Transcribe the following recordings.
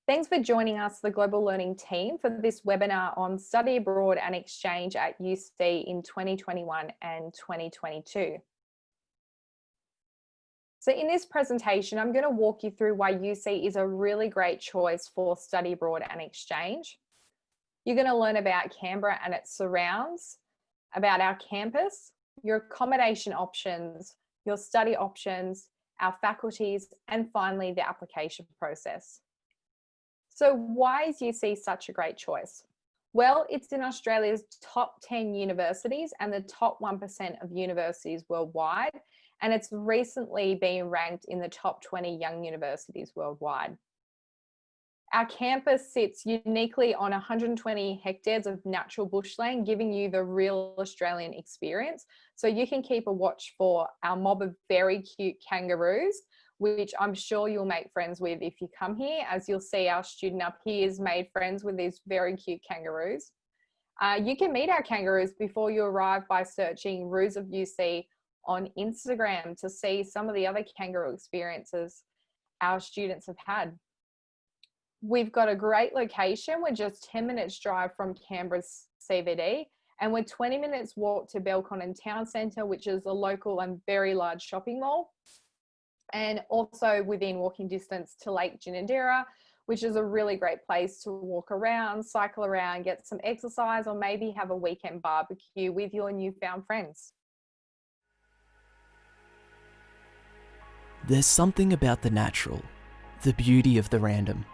Thanks for joining us, the Global Learning team, for this webinar on study abroad and exchange at UC in 2021 and 2022. So in this presentation, I'm going to walk you through why UC is a really great choice for study abroad and exchange. You're going to learn about Canberra and its surrounds, about our campus, your accommodation options, your study options, our faculties, and finally the application process. So why is UC such a great choice? Well, it's in Australia's top 10 universities and the top 1% of universities worldwide, and it's recently been ranked in the top 20 young universities worldwide. Our campus sits uniquely on 120 hectares of natural bushland, giving you the real Australian experience. So you can keep a watch for our mob of very cute kangaroos, which I'm sure you'll make friends with if you come here. As you'll see, our student up here has made friends with these very cute kangaroos. You can meet our kangaroos before you arrive by searching Roos of UC on Instagram to see some of the other kangaroo experiences our students have had. We've got a great location. We're just 10 minutes drive from Canberra's CBD, and we're 20 minutes walk to Belconnen Town Centre, which is a local and very large shopping mall. And also within walking distance to Lake Ginninderra, which is a really great place to walk around, cycle around, get some exercise, or maybe have a weekend barbecue with your newfound friends. There's something about the natural, the beauty of the random,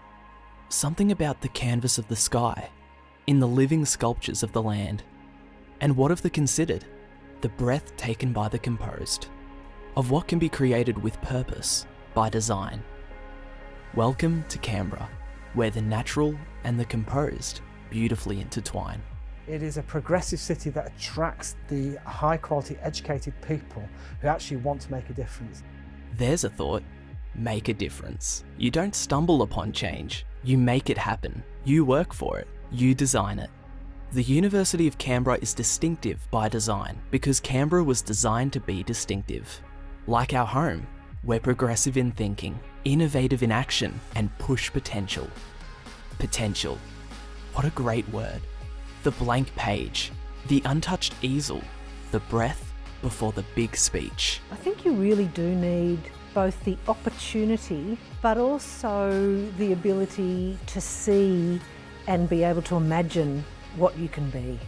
something about the canvas of the sky, in the living sculptures of the land, and what of the considered, the breath taken by the composed, of what can be created with purpose, by design. Welcome to Canberra, where the natural and the composed beautifully intertwine. It is a progressive city that attracts the high quality educated people who actually want to make a difference. There's a thought, make a difference. You don't stumble upon change, you make it happen. You work for it, you design it. The University of Canberra is distinctive by design because Canberra was designed to be distinctive. Like our home, we're progressive in thinking, innovative in action, and push potential. Potential. What a great word. The blank page, the untouched easel, the breath before the big speech. I think you really do need both the opportunity but also the ability to see and be able to imagine what you can be.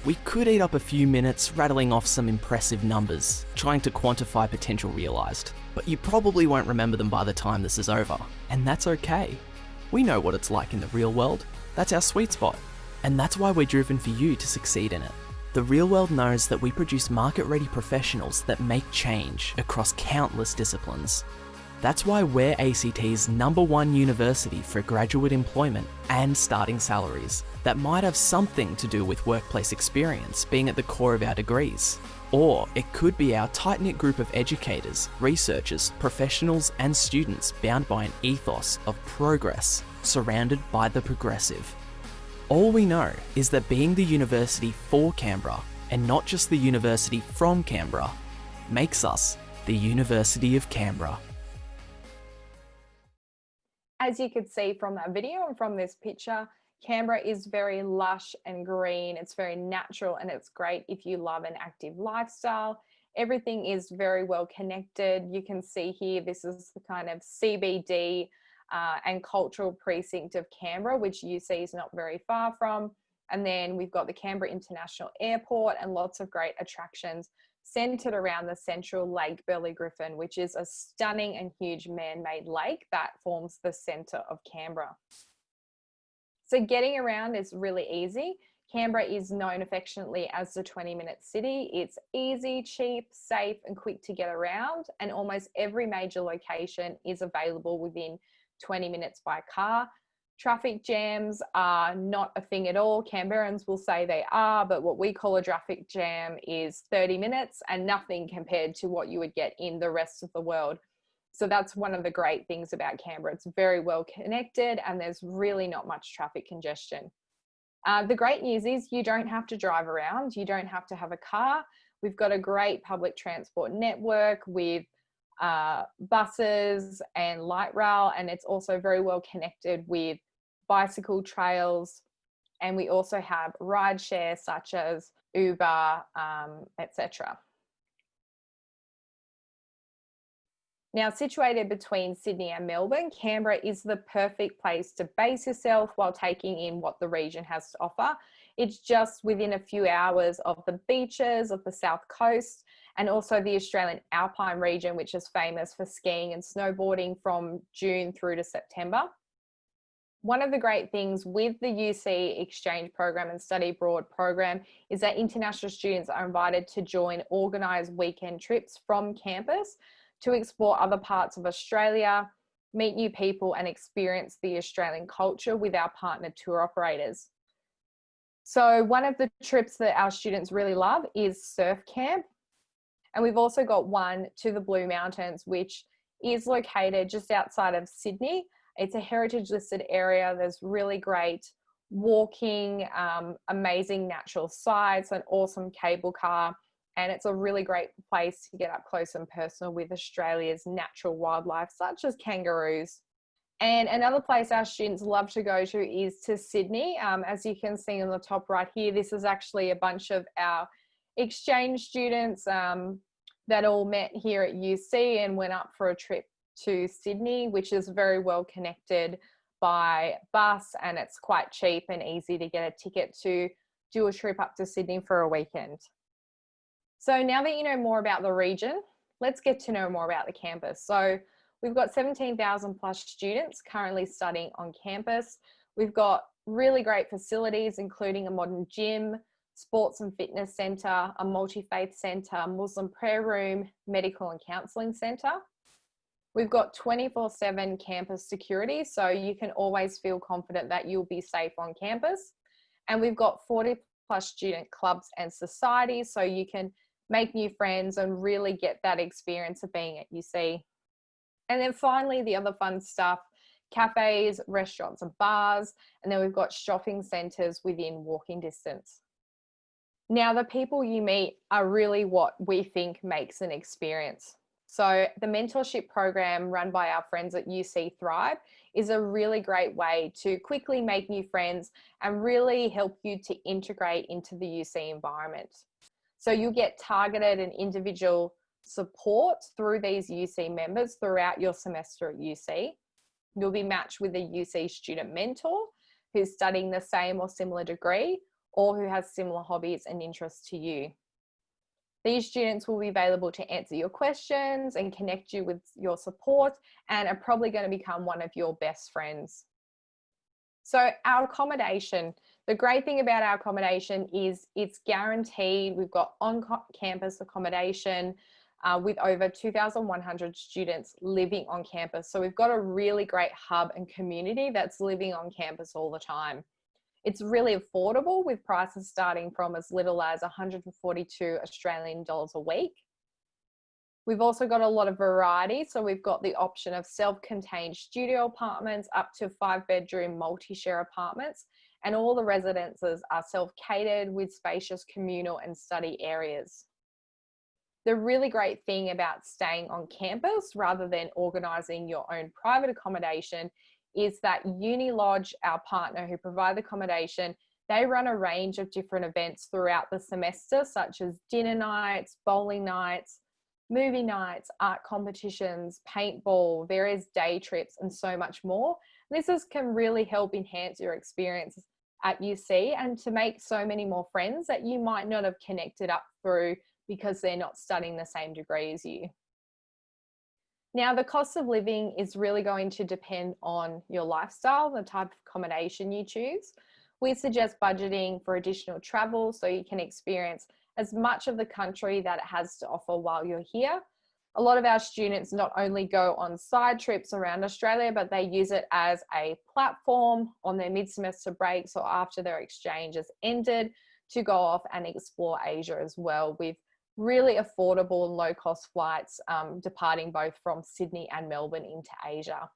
We could eat up a few minutes rattling off some impressive numbers, trying to quantify potential realised, but you probably won't remember them by the time this is over, and that's okay. We know what it's like in the real world, that's our sweet spot, and that's why we're driven for you to succeed in it. The real world knows that we produce market-ready professionals that make change across countless disciplines. That's why we're ACT's #1 university for graduate employment and starting salaries that might have something to do with workplace experience being at the core of our degrees. Or it could be our tight-knit group of educators, researchers, professionals and students bound by an ethos of progress, surrounded by the progressive. All we know is that being the university for Canberra, and not just the university from Canberra, makes us the University of Canberra. As you could see from that video and from this picture, Canberra is very lush and green. It's very natural and it's great if you love an active lifestyle. Everything is very well connected. You can see here, this is the kind of CBD and cultural precinct of Canberra, which UC is not very far from. And then we've got the Canberra International Airport and lots of great attractions centered around the central lake Burley Griffin, which is a stunning and huge man-made lake that forms the center of Canberra. So getting around is really easy. Canberra is known affectionately as the 20-minute city. It's easy, cheap, safe, and quick to get around, and almost every major location is available within 20 minutes by car. Traffic jams are not a thing at all. Canberrans will say they are, but what we call a traffic jam is 30 minutes and nothing compared to what you would get in the rest of the world. So that's one of the great things about Canberra. It's very well connected and there's really not much traffic congestion. The great news is you don't have to drive around. You don't have to have a car. We've got a great public transport network with buses and light rail, and it's also very well connected with bicycle trails, and we also have rideshare such as Uber, etc. Now, situated between Sydney and Melbourne, Canberra is the perfect place to base yourself while taking in what the region has to offer. It's just within a few hours of the beaches of the South Coast, and also the Australian Alpine region, which is famous for skiing and snowboarding from June through to September. One of the great things with the UC exchange program and study abroad program is that international students are invited to join organised weekend trips from campus to explore other parts of Australia, meet new people and experience the Australian culture with our partner tour operators. So one of the trips that our students really love is surf camp. And we've also got one to the Blue Mountains, which is located just outside of Sydney. It's a heritage listed area. There's really great walking, amazing natural sights, an awesome cable car, and it's a really great place to get up close and personal with Australia's natural wildlife, such as kangaroos. And another place our students love to go to is to Sydney. As you can see on the top right here, this is actually a bunch of our exchange students that all met here at UC and went up for a trip to Sydney, which is very well connected by bus, and it's quite cheap and easy to get a ticket to do a trip up to Sydney for a weekend. So now that you know more about the region, let's get to know more about the campus. So we've got 17,000 plus students currently studying on campus. We've got really great facilities, including a modern gym, sports and fitness centre, a multi-faith centre, Muslim prayer room, medical and counselling centre. We've got 24/7 campus security, so you can always feel confident that you'll be safe on campus. And we've got 40 plus student clubs and societies, so you can make new friends and really get that experience of being at UC. And then finally, the other fun stuff, cafes, restaurants and bars, and then we've got shopping centres within walking distance. Now, the people you meet are really what we think makes an experience. So the mentorship program run by our friends at UC Thrive is a really great way to quickly make new friends and really help you to integrate into the UC environment. So you'll get targeted and individual support through these UC members throughout your semester at UC. You'll be matched with a UC student mentor who's studying the same or similar degree, or who has similar hobbies and interests to you. These students will be available to answer your questions and connect you with your support, and are probably going to become one of your best friends. So our accommodation, the great thing about our accommodation is it's guaranteed. We've got on-campus accommodation with over 2,100 students living on campus. So we've got a really great hub and community that's living on campus all the time. It's really affordable, with prices starting from as little as 142 Australian dollars a week. We've also got a lot of variety. So we've got the option of self-contained studio apartments up to 5-bedroom multi-share apartments, and all the residences are self-catered with spacious communal and study areas. The really great thing about staying on campus rather than organising your own private accommodation is that Unilodge, our partner who provide the accommodation, they run a range of different events throughout the semester, such as dinner nights, bowling nights, movie nights, art competitions, paintball, various day trips, and so much more. This can really help enhance your experience at UC and to make so many more friends that you might not have connected up through because they're not studying the same degree as you. Now, the cost of living is really going to depend on your lifestyle, the type of accommodation you choose. We suggest budgeting for additional travel so you can experience as much of the country that it has to offer while you're here. A lot of our students not only go on side trips around Australia, but they use it as a platform on their mid-semester breaks or after their exchange has ended to go off and explore Asia as well, with really affordable and low-cost flights departing both from Sydney and Melbourne into Asia.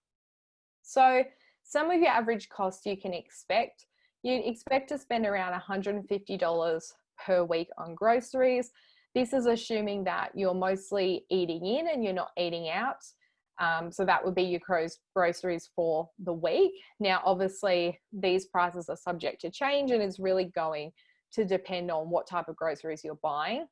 So some of your average costs you can expect. You'd expect to spend around $150 per week on groceries. This is assuming that you're mostly eating in and you're not eating out. So that would be your groceries for the week. Now, obviously, these prices are subject to change and it's really going to depend on what type of groceries you're buying.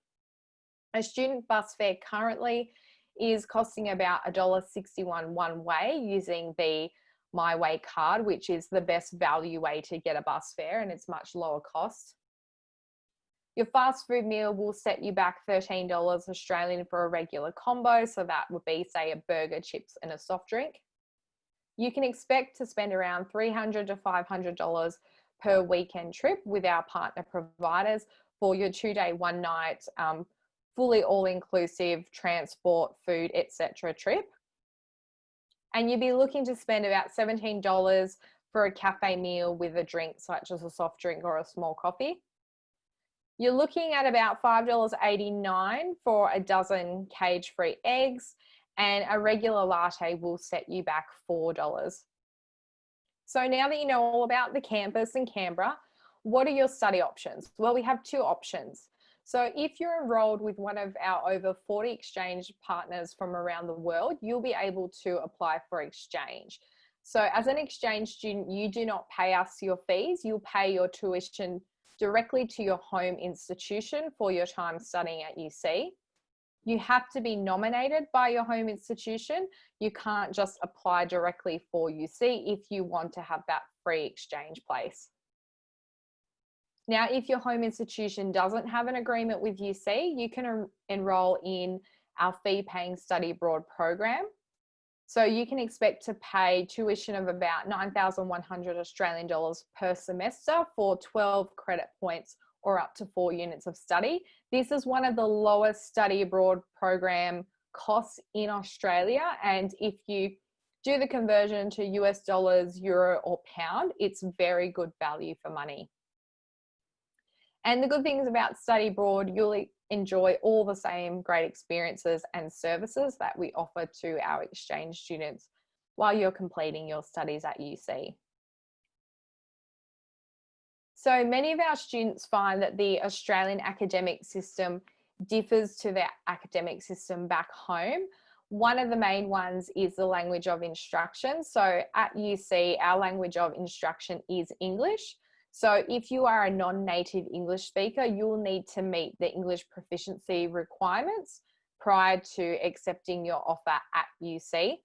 A student bus fare currently is costing about $1.61 one way using the My Way card, which is the best value way to get a bus fare, and it's much lower cost. Your fast food meal will set you back $13 Australian for a regular combo. So that would be, say, a burger, chips, and a soft drink. You can expect to spend around $300 to $500 per weekend trip with our partner providers for your 2-day, 1-night, fully all-inclusive transport, food, etc. trip. And you'd be looking to spend about $17 for a cafe meal with a drink such as a soft drink or a small coffee. You're looking at about $5.89 for a dozen cage-free eggs, and a regular latte will set you back $4. So now that you know all about the campus in Canberra, what are your study options? Well, we have 2 options. So if you're enrolled with one of our over 40 exchange partners from around the world, you'll be able to apply for exchange. So as an exchange student, you do not pay us your fees. You'll pay your tuition directly to your home institution for your time studying at UC. You have to be nominated by your home institution. You can't just apply directly for UC if you want to have that free exchange place. Now, if your home institution doesn't have an agreement with UC, you can enroll in our fee-paying study abroad program. So you can expect to pay tuition of about 9,100 Australian dollars per semester for 12 credit points or up to 4 units of study. This is one of the lowest study abroad program costs in Australia. And if you do the conversion to US dollars, euro or pound, it's very good value for money. And the good things about study abroad, you'll enjoy all the same great experiences and services that we offer to our exchange students while you're completing your studies at UC. So many of our students find that the Australian academic system differs to the academic system back home. One of the main ones is the language of instruction. So at UC, our language of instruction is English. So if you are a non-native English speaker, you'll need to meet the English proficiency requirements prior to accepting your offer at UC.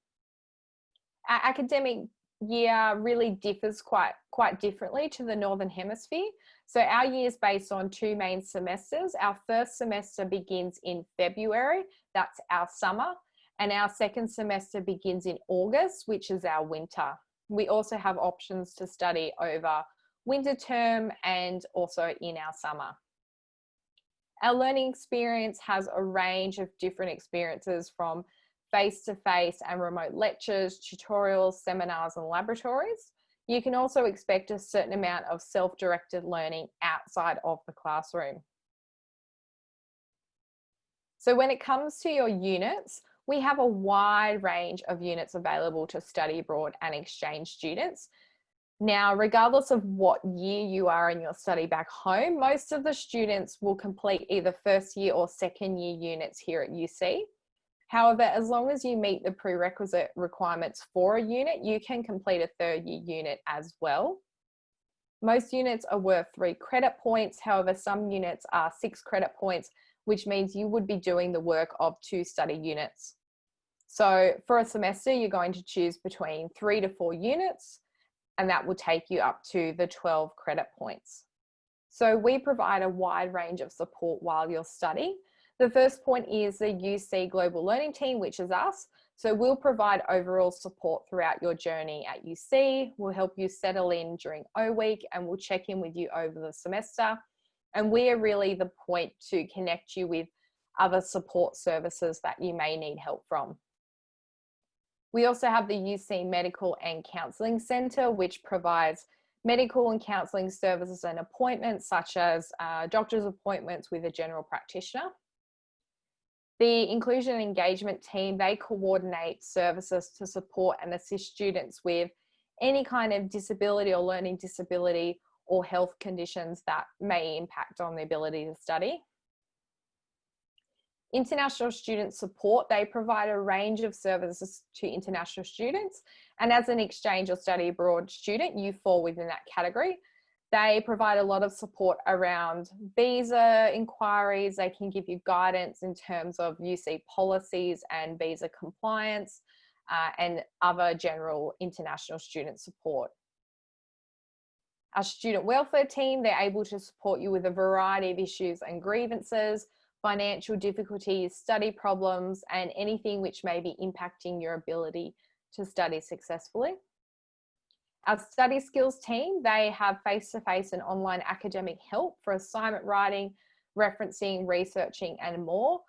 Our academic year really differs quite differently to the Northern Hemisphere. So our year is based on 2 main semesters. Our first semester begins in February, that's our summer, and our second semester begins in August, which is our winter. We also have options to study over winter term and also in our summer. Our learning experience has a range of different experiences from face-to-face and remote lectures, tutorials, seminars, and laboratories. You can also expect a certain amount of self-directed learning outside of the classroom. So when it comes to your units, we have a wide range of units available to study abroad and exchange students. Now, regardless of what year you are in your study back home, most of the students will complete either first year or second year units here at UC. However, as long as you meet the prerequisite requirements for a unit, you can complete a 3rd year unit as well. Most units are worth 3 credit points. However, some units are 6 credit points, which means you would be doing the work of 2 study units. So for a semester, you're going to choose between 3 to 4 units, and that will take you up to the 12 credit points. So we provide a wide range of support while you're studying. The first point is the UC Global Learning Team, which is us. So we'll provide overall support throughout your journey at UC. We'll help you settle in during O Week, and we'll check in with you over the semester. And we are really the point to connect you with other support services that you may need help from. We also have the UC Medical and Counselling Centre, which provides medical and counselling services and appointments, such as doctor's appointments with a general practitioner. The Inclusion and Engagement team, they coordinate services to support and assist students with any kind of disability or learning disability or health conditions that may impact on the ability to study. International student support, they provide a range of services to international students. And as an exchange or study abroad student, you fall within that category. They provide a lot of support around visa inquiries. They can give you guidance in terms of UC policies and visa compliance and other general international student support. Our student welfare team, they're able to support you with a variety of issues and grievances, financial difficulties, study problems, and anything which may be impacting your ability to study successfully. Our study skills team, they have face-to-face and online academic help for assignment writing, referencing, researching, and more.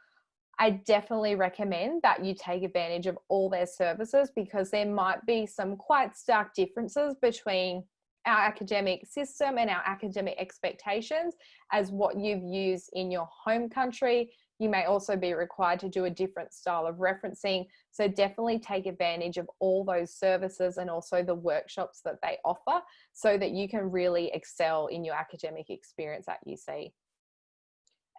I definitely recommend that you take advantage of all their services because there might be some quite stark differences between our academic system and our academic expectations as what you've used in your home country. You may also be required to do a different style of referencing. So definitely take advantage of all those services and also the workshops that they offer so that you can really excel in your academic experience at UC.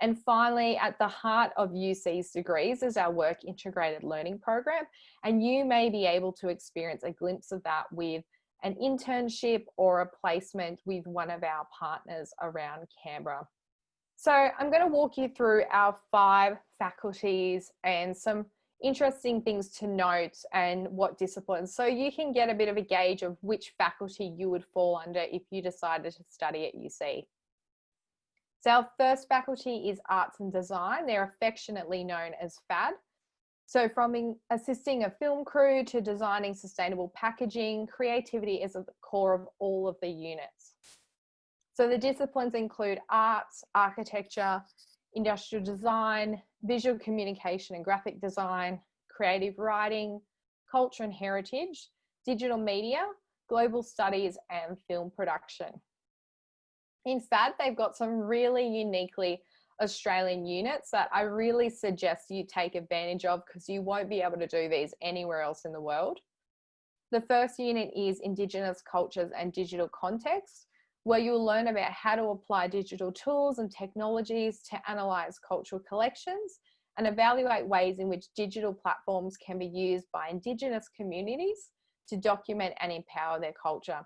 And finally, at the heart of UC's degrees is our work integrated learning program. And you may be able to experience a glimpse of that with an internship or a placement with one of our partners around Canberra. So I'm going to walk you through our 5 faculties and some interesting things to note and what disciplines, so you can get a bit of a gauge of which faculty you would fall under if you decided to study at UC. So our first faculty is Arts and Design. They're affectionately known as FAD. So from assisting a film crew to designing sustainable packaging, creativity is at the core of all of the units. So the disciplines include arts, architecture, industrial design, visual communication and graphic design, creative writing, culture and heritage, digital media, global studies, and film production. In fact, they've got some really uniquely Australian units that I really suggest you take advantage of because you won't be able to do these anywhere else in the world. The first unit is Indigenous Cultures and Digital Context, where you'll learn about how to apply digital tools and technologies to analyse cultural collections and evaluate ways in which digital platforms can be used by Indigenous communities to document and empower their culture.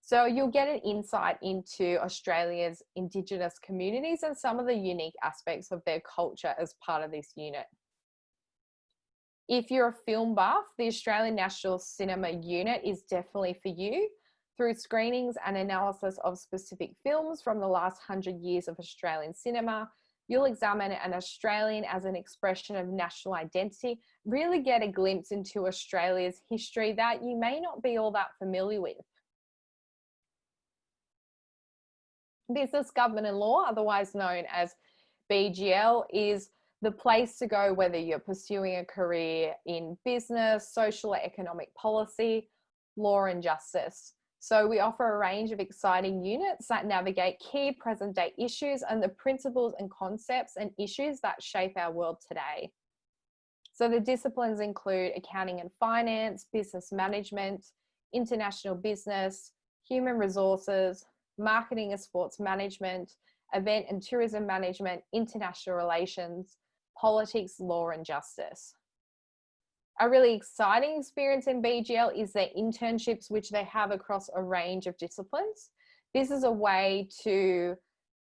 So you'll get an insight into Australia's Indigenous communities and some of the unique aspects of their culture as part of this unit. If you're a film buff, the Australian National Cinema unit is definitely for you. Through screenings and analysis of specific films from the last 100 years of Australian cinema, you'll examine an Australian as an expression of national identity, really get a glimpse into Australia's history that you may not be all that familiar with. Business, Government and Law, otherwise known as BGL, is the place to go whether you're pursuing a career in business, social or economic policy, law and justice. So we offer a range of exciting units that navigate key present day issues and the principles and concepts and issues that shape our world today. So the disciplines include accounting and finance, business management, international business, human resources, marketing and sports management, event and tourism management, international relations, politics, law and justice. A really exciting experience in BGL is their internships, which they have across a range of disciplines. This is a way to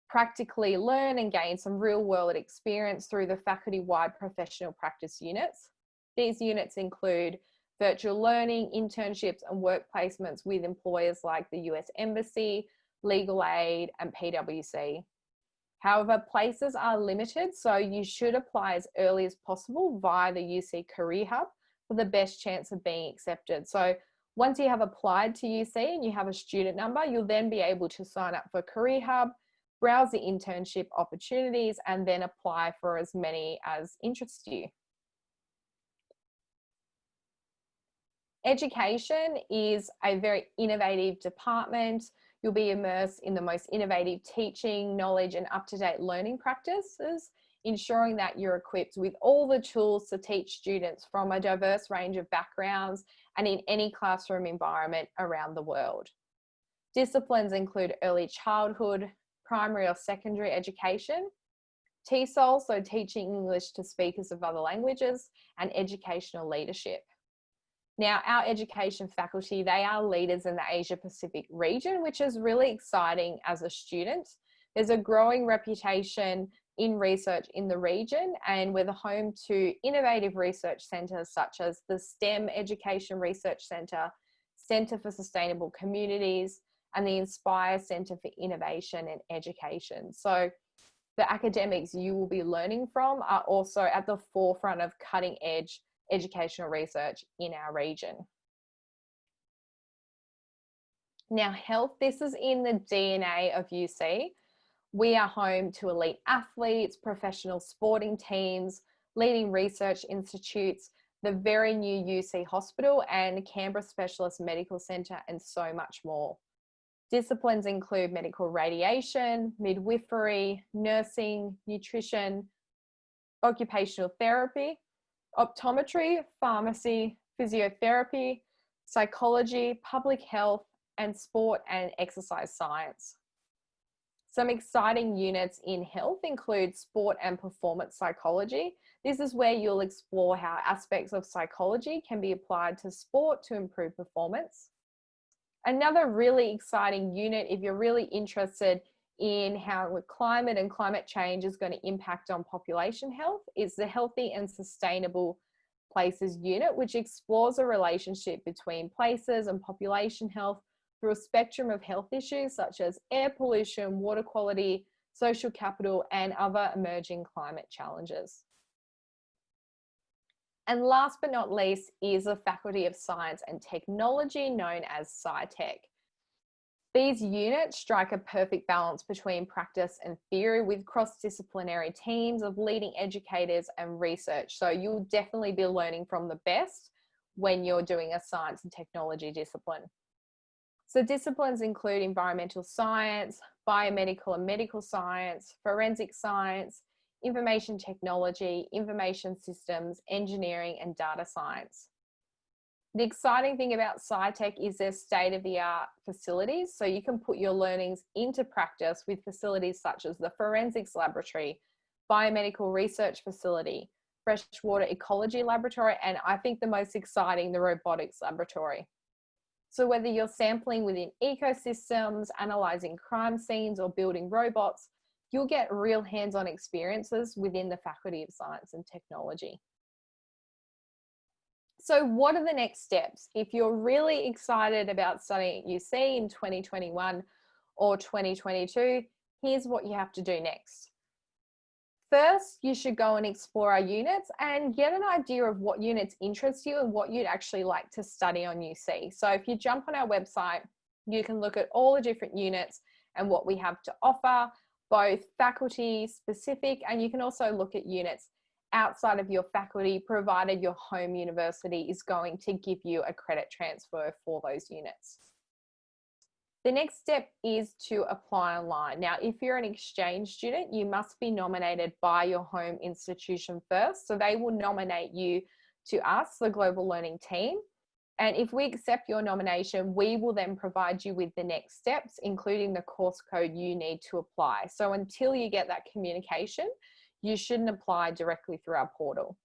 practically learn and gain some real world experience through the faculty-wide professional practice units. These units include virtual learning, internships and work placements with employers like the US Embassy, Legal Aid and PwC. However, places are limited, so you should apply as early as possible via the UC Career Hub for the best chance of being accepted. So once you have applied to UC and you have a student number, you'll then be able to sign up for Career Hub, browse the internship opportunities, and then apply for as many as interest you. Education is a very innovative department. You'll be immersed in the most innovative teaching, knowledge, and up-to-date learning practices, ensuring that you're equipped with all the tools to teach students from a diverse range of backgrounds and in any classroom environment around the world. Disciplines include early childhood, primary or secondary education, TESOL, so teaching English to speakers of other languages, and educational leadership. Now, our education faculty, they are leaders in the Asia Pacific region, which is really exciting as a student. There's a growing reputation in research in the region, and we're the home to innovative research centres such as the STEM Education Research Centre, Centre for Sustainable Communities, and the Inspire Centre for Innovation and Education. So the academics you will be learning from are also at the forefront of cutting edge educational research in our region. Now, health, this is in the DNA of UC. We are home to elite athletes, professional sporting teams, leading research institutes, the very new UC Hospital and Canberra Specialist Medical Centre, and so much more. Disciplines include medical radiation, midwifery, nursing, nutrition, occupational therapy, optometry, pharmacy, physiotherapy, psychology, public health, and sport and exercise science. Some exciting units in health include sport and performance psychology. This is where you'll explore how aspects of psychology can be applied to sport to improve performance. Another really exciting unit, if you're really interested in how climate and climate change is going to impact on population health, is the Healthy and Sustainable Places unit, which explores a relationship between places and population health through a spectrum of health issues such as air pollution, water quality, social capital, and other emerging climate challenges. And last but not least is the Faculty of Science and Technology, known as SciTech. These units strike a perfect balance between practice and theory with cross-disciplinary teams of leading educators and research. So you'll definitely be learning from the best when you're doing a science and technology discipline. So disciplines include environmental science, biomedical and medical science, forensic science, information technology, information systems, engineering, and data science. The exciting thing about SciTech is their state-of-the-art facilities, so you can put your learnings into practice with facilities such as the Forensics Laboratory, Biomedical Research Facility, Freshwater Ecology Laboratory, and I think the most exciting, the Robotics Laboratory. So whether you're sampling within ecosystems, analysing crime scenes, or building robots, you'll get real hands-on experiences within the Faculty of Science and Technology. So what are the next steps? If you're really excited about studying at UC in 2021 or 2022, here's what you have to do next. First, you should go and explore our units and get an idea of what units interest you and what you'd actually like to study on UC. So if you jump on our website, you can look at all the different units and what we have to offer, both faculty specific, and you can also look at units outside of your faculty, provided your home university is going to give you a credit transfer for those units. The next step is to apply online. Now, if you're an exchange student, you must be nominated by your home institution first. So they will nominate you to us, the Global Learning team. And if we accept your nomination, we will then provide you with the next steps, including the course code you need to apply. So until you get that communication, you shouldn't apply directly through our portal.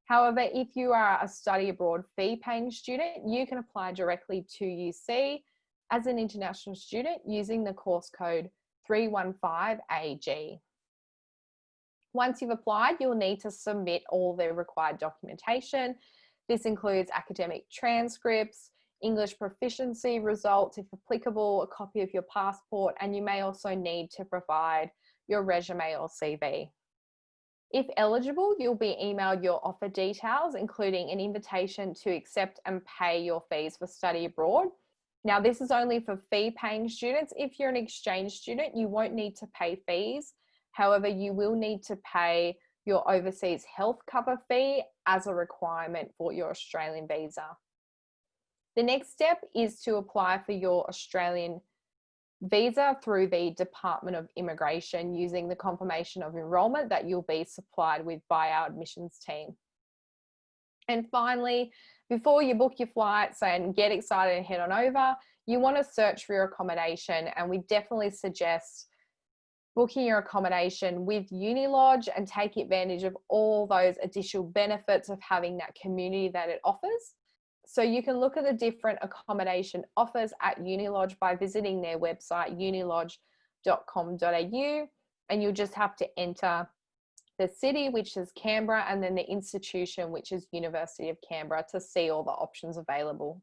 However, if you are a study abroad fee-paying student, you can apply directly to UC as an international student using the course code 315AG. Once you've applied, you'll need to submit all the required documentation. This includes academic transcripts, English proficiency results, if applicable, a copy of your passport, and you may also need to provide your resume or CV. If eligible, you'll be emailed your offer details, including an invitation to accept and pay your fees for study abroad. Now, this is only for fee-paying students. If you're an exchange student, you won't need to pay fees. However, you will need to pay your overseas health cover fee as a requirement for your Australian visa. The next step is to apply for your Australian visa through the Department of Immigration using the confirmation of enrolment that you'll be supplied with by our admissions team. And finally, before you book your flights and get excited and head on over, you want to search for your accommodation, and we definitely suggest booking your accommodation with Unilodge and take advantage of all those additional benefits of having that community that it offers. So you can look at the different accommodation offers at Unilodge by visiting their website, unilodge.com.au, and you'll just have to enter the city, which is Canberra, and then the institution, which is University of Canberra, to see all the options available.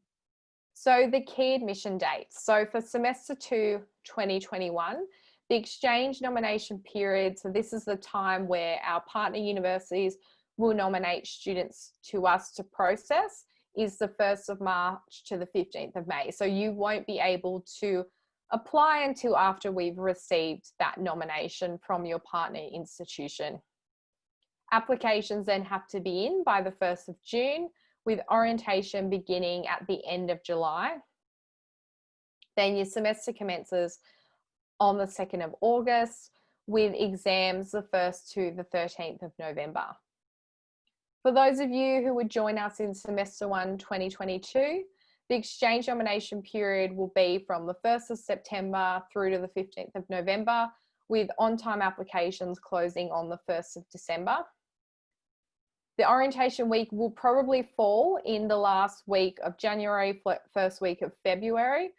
So the key admission dates. So for semester 2, 2021, the exchange nomination period, so this is the time where our partner universities will nominate students to us to process, is the 1st of March to the 15th of May. So you won't be able to apply until after we've received that nomination from your partner institution. Applications then have to be in by the 1st of June, with orientation beginning at the end of July. Then your semester commences on the 2nd of August, with exams the 1st to the 13th of November. For those of you who would join us in semester 1, 2022, the exchange nomination period will be from the 1st of September through to the 15th of November, with on-time applications closing on the 1st of December. The orientation week will probably fall in the last week of January, first week of February,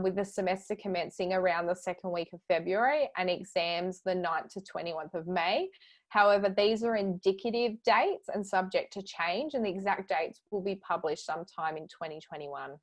with the semester commencing around the 2nd week of February and exams the 9th to 21st of May. However, these are indicative dates and subject to change, and the exact dates will be published sometime in 2021.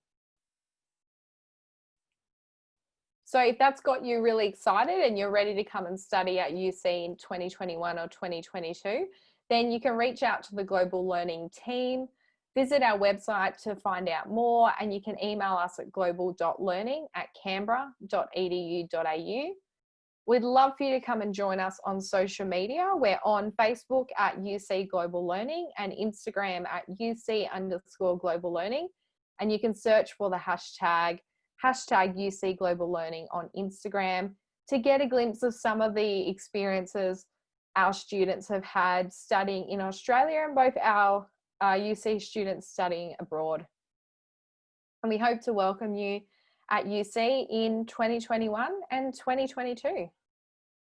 So if that's got you really excited and you're ready to come and study at UC in 2021 or 2022, then you can reach out to the Global Learning team, visit our website to find out more, and you can email us at global.learning@canberra.edu.au. We'd love for you to come and join us on social media. We're on Facebook at UC Global Learning and Instagram at UC_Global Learning. And you can search for the hashtag UC Global Learning on Instagram to get a glimpse of some of the experiences our students have had studying in Australia and both our UC students studying abroad. And we hope to welcome you at UC in 2021 and 2022.